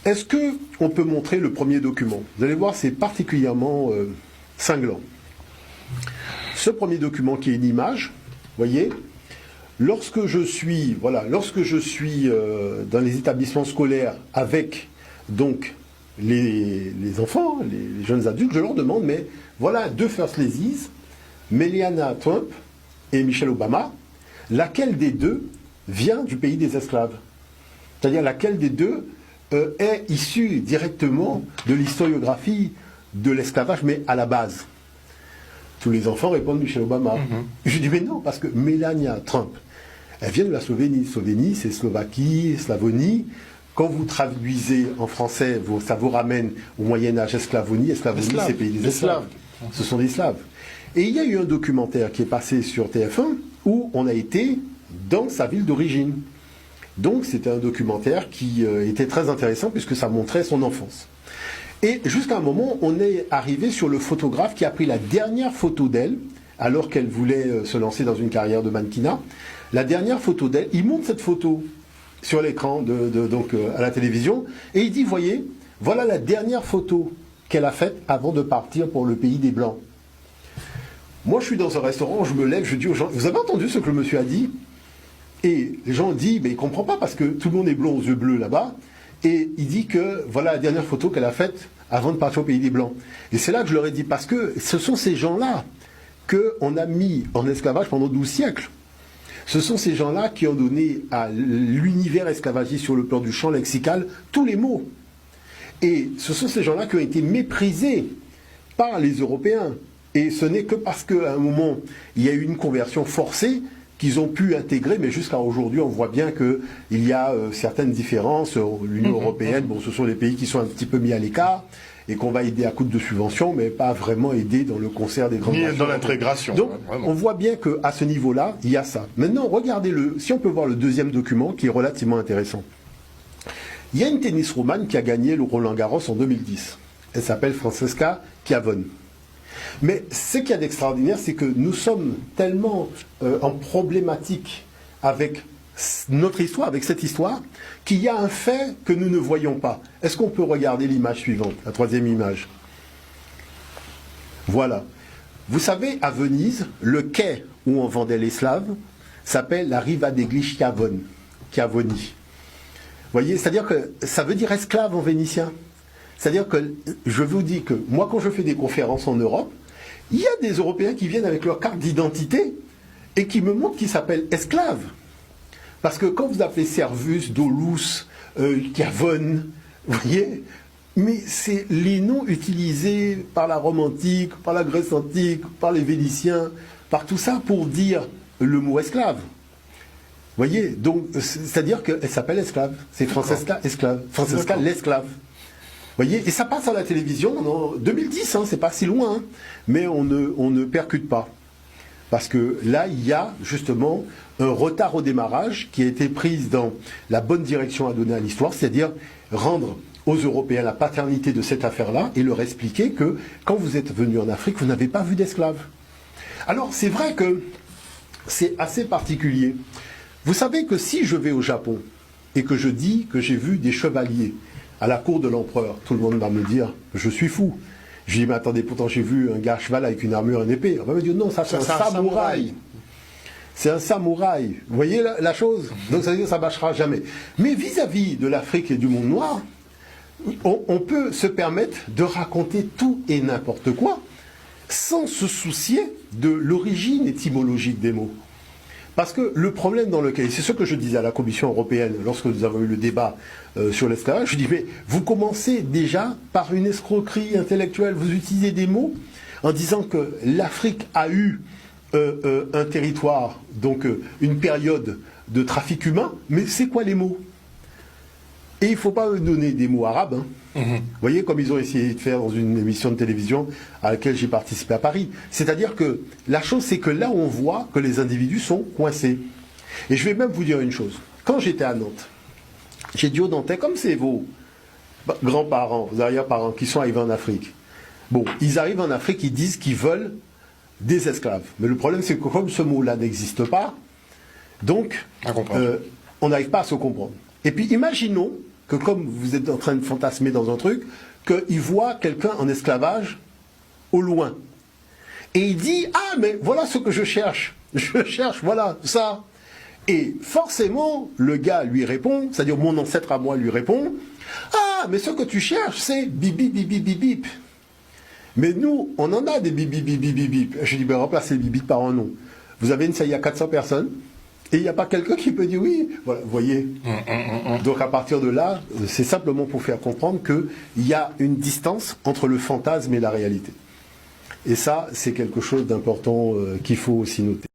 Est-ce qu'on peut montrer le premier document? Vous allez voir, c'est particulièrement cinglant. Ce premier document qui est une image, voyez, lorsque je suis dans les établissements scolaires avec donc les enfants, les jeunes adultes, je leur demande, mais voilà deux First Ladies, Melania Trump et Michelle Obama, laquelle des deux vient du pays des esclaves? C'est-à-dire laquelle des deux est issue directement de l'historiographie de l'esclavage, mais à la base? Tous les enfants répondent Michelle Obama. Je dis mais non, parce que Melania Trump, elle vient de la Slovénie. Slovénie, c'est Slovaquie, Slavonie. Quand vous traduisez en français, ça vous ramène au Moyen-Âge Esclavonie. Esclavonie, c'est pays des esclaves. Ce sont des Slaves. Et il y a eu un documentaire qui est passé sur TF1 où on a été dans sa ville d'origine. Donc c'était un documentaire qui était très intéressant puisque ça montrait son enfance. Et jusqu'à un moment, on est arrivé sur le photographe qui a pris la dernière photo d'elle, alors qu'elle voulait se lancer dans une carrière de mannequinat. La dernière photo d'elle, il montre cette photo sur l'écran, donc à la télévision, et il dit, voyez, voilà la dernière photo qu'elle a faite avant de partir pour le pays des Blancs. Moi, je suis dans un restaurant, je me lève, je dis aux gens, vous avez entendu ce que le monsieur a dit? Et les gens disent, mais il ne comprend pas parce que tout le monde est blond aux yeux bleus là-bas. Et il dit que voilà la dernière photo qu'elle a faite avant de partir au pays des Blancs. Et c'est là que je leur ai dit, parce que ce sont ces gens-là qu'on a mis en esclavage pendant 12 siècles. Ce sont ces gens-là qui ont donné à l'univers esclavagiste sur le plan du champ lexical tous les mots. Et ce sont ces gens-là qui ont été méprisés par les Européens. Et ce n'est que parce qu'à un moment, il y a eu une conversion forcée qu'ils ont pu intégrer, mais jusqu'à aujourd'hui, on voit bien qu'il y a certaines différences. L'Union européenne, bon, ce sont des pays qui sont un petit peu mis à l'écart et qu'on va aider à coup de subventions, mais pas vraiment aider dans le concert des grandes nations. Ni dans l'intégration. Donc, on voit bien qu'à ce niveau-là, il y a ça. Maintenant, regardez si on peut voir le deuxième document qui est relativement intéressant. Il y a une tenniswoman qui a gagné le Roland-Garros en 2010. Elle s'appelle Francesca Schiavone. Mais ce qu'il y a d'extraordinaire, c'est que nous sommes tellement en problématique avec notre histoire, avec cette histoire, qu'il y a un fait que nous ne voyons pas. Est-ce qu'on peut regarder l'image suivante, la troisième image? Voilà. Vous savez, à Venise, le quai où on vendait les Slaves s'appelle la Riva degli Schiavoni. Vous voyez, c'est-à-dire que ça veut dire esclave en vénitien. C'est-à-dire que je vous dis que moi, quand je fais des conférences en Europe, il y a des Européens qui viennent avec leur carte d'identité et qui me montrent qu'ils s'appellent esclaves. Parce que quand vous appelez Servus, Dolus, Schiavone, vous voyez, mais c'est les noms utilisés par la Rome antique, par la Grèce antique, par les Vénitiens, par tout ça pour dire le mot esclave. Vous voyez, donc c'est-à-dire qu'elle s'appelle esclave. C'est Francesca esclave. Francesca l'esclave. Voyez, et ça passe à la télévision en 2010, hein, c'est pas si loin, hein, mais on ne percute pas. Parce que là, il y a justement un retard au démarrage qui a été pris dans la bonne direction à donner à l'histoire, c'est-à-dire rendre aux Européens la paternité de cette affaire-là et leur expliquer que quand vous êtes venu en Afrique, vous n'avez pas vu d'esclaves. Alors, c'est vrai que c'est assez particulier. Vous savez que si je vais au Japon et que je dis que j'ai vu des chevaliers à la cour de l'empereur, tout le monde va me dire je suis fou. Je dis mais attendez, pourtant j'ai vu un gars à cheval avec une armure et une épée. On va me dire non, ça c'est un samouraï. C'est un samouraï. Vous voyez la chose? Donc ça veut dire que ça ne marchera jamais. Mais vis-à-vis de l'Afrique et du monde noir, on peut se permettre de raconter tout et n'importe quoi sans se soucier de l'origine étymologique des mots. Parce que le problème dans lequel, c'est ce que je disais à la Commission européenne lorsque nous avons eu le débat sur l'esclavage, je dis mais vous commencez déjà par une escroquerie intellectuelle, vous utilisez des mots en disant que l'Afrique a eu un territoire, donc une période de trafic humain, mais c'est quoi les mots? Et il ne faut pas donner des mots arabes. Hein. Vous voyez, comme ils ont essayé de faire dans une émission de télévision à laquelle j'ai participé à Paris. C'est-à-dire que la chose, c'est que là, on voit que les individus sont coincés. Et je vais même vous dire une chose. Quand j'étais à Nantes, j'ai dit aux Nantais, comme c'est vos grands-parents, vos arrière-parents qui sont arrivés en Afrique. Bon, ils arrivent en Afrique, ils disent qu'ils veulent des esclaves. Mais le problème, c'est que comme ce mot-là n'existe pas, donc on n'arrive pas à se comprendre. Et puis imaginons que comme vous êtes en train de fantasmer dans un truc, qu'il voit quelqu'un en esclavage au loin. Et il dit, ah, mais voilà ce que je cherche. Je cherche, voilà, ça. Et forcément, le gars lui répond, c'est-à-dire mon ancêtre à moi lui répond, ah, mais ce que tu cherches, c'est bip, bip, bip, bip, bip, bip. Mais nous, on en a des bip, bip, bip, bip, bip, bip. Je dis, ben remplacez le bip, bip par un nom. Vous avez une salle, il y a 400 personnes, et il n'y a pas quelqu'un qui peut dire oui. Voilà, vous voyez. Donc à partir de là, c'est simplement pour faire comprendre qu'il y a une distance entre le fantasme et la réalité. Et ça, c'est quelque chose d'important qu'il faut aussi noter.